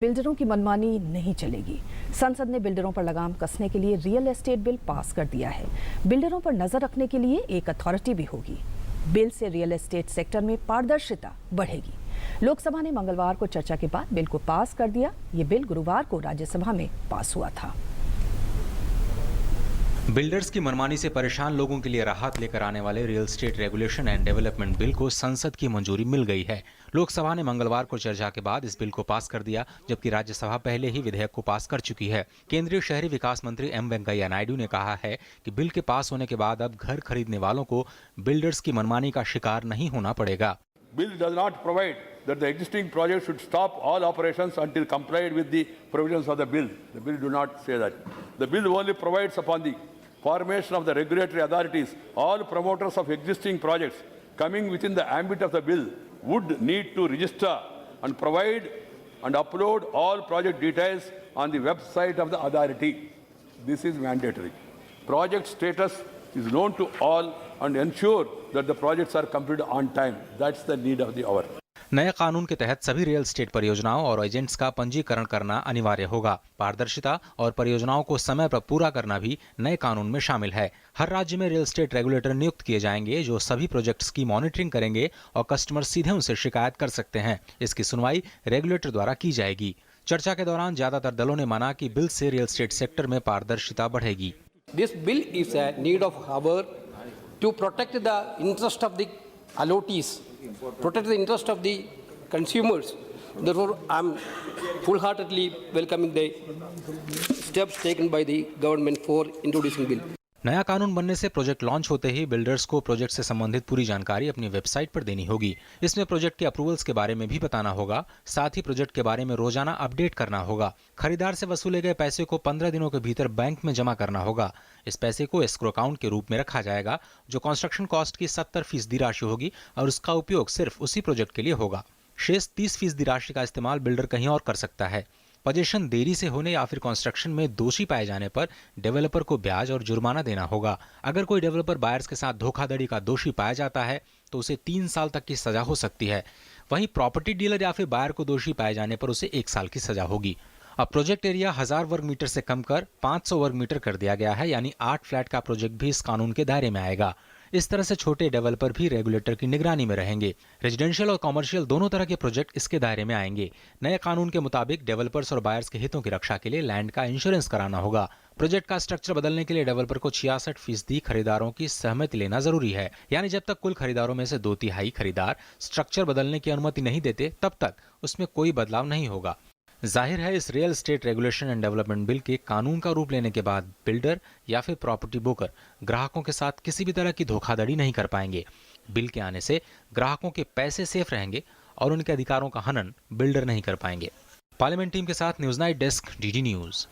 बिल्डरों की मनमानी नहीं चलेगी। संसद ने बिल्डरों पर लगाम कसने के लिए रियल एस्टेट बिल पास कर दिया है। बिल्डरों पर नजर रखने के लिए एक अथॉरिटी भी होगी। बिल से रियल एस्टेट सेक्टर में पारदर्शिता बढ़ेगी। लोकसभा ने मंगलवार को चर्चा के बाद बिल को पास कर दिया। ये बिल गुरुवार को राज्यसभा में पास हुआ था। बिल्डर्स की मनमानी से परेशान लोगों के लिए राहत लेकर आने वाले real estate regulation and development bill को संसद की मंजूरी मिल गई है। लोकसभा ने मंगलवार को चर्चा के बाद इस बिल को पास कर दिया, जबकि राज्यसभा पहले ही विधेयक को पास कर चुकी है। केंद्रीय शहरी विकास मंत्री एम वेंकैया नायडू ने कहा है कि बिल के पास होने के बाद अब घर खरीदने वालों को बिल्डर्स की मनमानी का शिकार नहीं होना पड़ेगा। Bill does not provide that the existing project should stop all operations until complied with the provisions of the bill. The bill do not say that. The bill only provides upon the formation of the regulatory authorities. All promoters of existing projects coming within the ambit of the bill would need to register and provide and upload all project details on the website of the authority. This is mandatory. Project status is known to all and ensure that the projects are completed on time. That's the need of the hour. नए कानून के तहत सभी real estate परियोजनाओं और agents का पंजीकरण करना अनिवार्य होगा। पारदर्शिता और परियोजनाओं को समय पर पूरा करना भी नए कानून में शामिल है। हर राज्य में रियल एस्टेट रेगुलेटर नियुक्त किए जाएंगे जो सभी प्रोजेक्ट्स की मॉनिटरिंग करेंगे और कस्टमर सीधे उनसे शिकायत कर सकते हैं। इसकी सुनवाई रेगुलेटर द्वारा की जाएगी। चर्चा के दौरान ज्यादातर दलों ने माना कि बिल से रियल एस्टेट सेक्टर में पारदर्शिता बढ़ेगी। This bill is a need of hour to protect the interest of the allottees, protect the interest of the consumers. Therefore, I am full-heartedly welcoming the steps taken by the government for introducing bill. नया कानून बनने से project launch होते ही builders को project से संबंधित पूरी जानकारी अपनी वेबसाइट पर देनी होगी। इसमें प्रोजेक्ट के अप्रूवल्स के बारे में भी बताना होगा। साथ ही प्रोजेक्ट के बारे में रोजाना अपडेट करना होगा। खरीदार से वसूले गए पैसे को 15 दिनों के भीतर बैंक में जमा करना होगा। इस पैसे को एस्क्रो अकाउंट के रूप में रखा जाएगा, जो कंस्ट्रक्शन कॉस्ट की 70% राशि होगी और उसका उपयोग सिर्फ उसी प्रोजेक्ट के लिए होगा। शेष 30% राशि का इस्तेमाल बिल्डर कहीं और कर सकता है। पोजीशन देरी से होने या फिर कंस्ट्रक्शन में दोषी पाए जाने पर डेवलपर को ब्याज और जुर्माना देना होगा। अगर कोई डेवलपर बायर्स के साथ धोखाधड़ी का दोषी पाया जाता है तो उसे 3 साल तक की सजा हो सकती है। वहीं प्रॉपर्टी डीलर या फिर बायर को दोषी पाए जाने पर उसे 1 साल की सजा होगी। अब प्रोजेक्ट एरिया 1000 वर्ग मीटर से कम कर 500 वर्ग मीटर कर दिया गया है, यानी 8 फ्लैट का प्रोजेक्ट भी इस कानून के दायरे में आएगा। इस तरह से छोटे डेवलपर भी रेगुलेटर की निगरानी में रहेंगे। रेजिडेंशियल और कमर्शियल दोनों तरह के प्रोजेक्ट इसके दायरे में आएंगे। नए कानून के मुताबिक डेवलपर्स और बायर्स के हितों की रक्षा के लिए लैंड का इंश्योरेंस कराना होगा। प्रोजेक्ट का स्ट्रक्चर बदलने के लिए डेवलपर को 66% खरीदारों की सहमति लेना जरूरी है, यानी जब तक कुल खरीदारों में से 2/3 खरीदार स्ट्रक्चर बदलने की अनुमति नहीं देते तब तक उसमें कोई बदलाव नहीं होगा। जाहिर है, इस real estate regulation and development bill के कानून का रूप लेने के बाद बिल्डर या फिर प्रॉपर्टी ब्रोकर ग्राहकों के साथ किसी भी तरह की धोखाधड़ी नहीं कर पाएंगे। बिल के आने से ग्राहकों के पैसे सेफ रहेंगे और उनके अधिकारों का हनन बिल्डर नहीं कर पाएंगे। पार्लियामेंट टीम के साथ news night desk, DD news.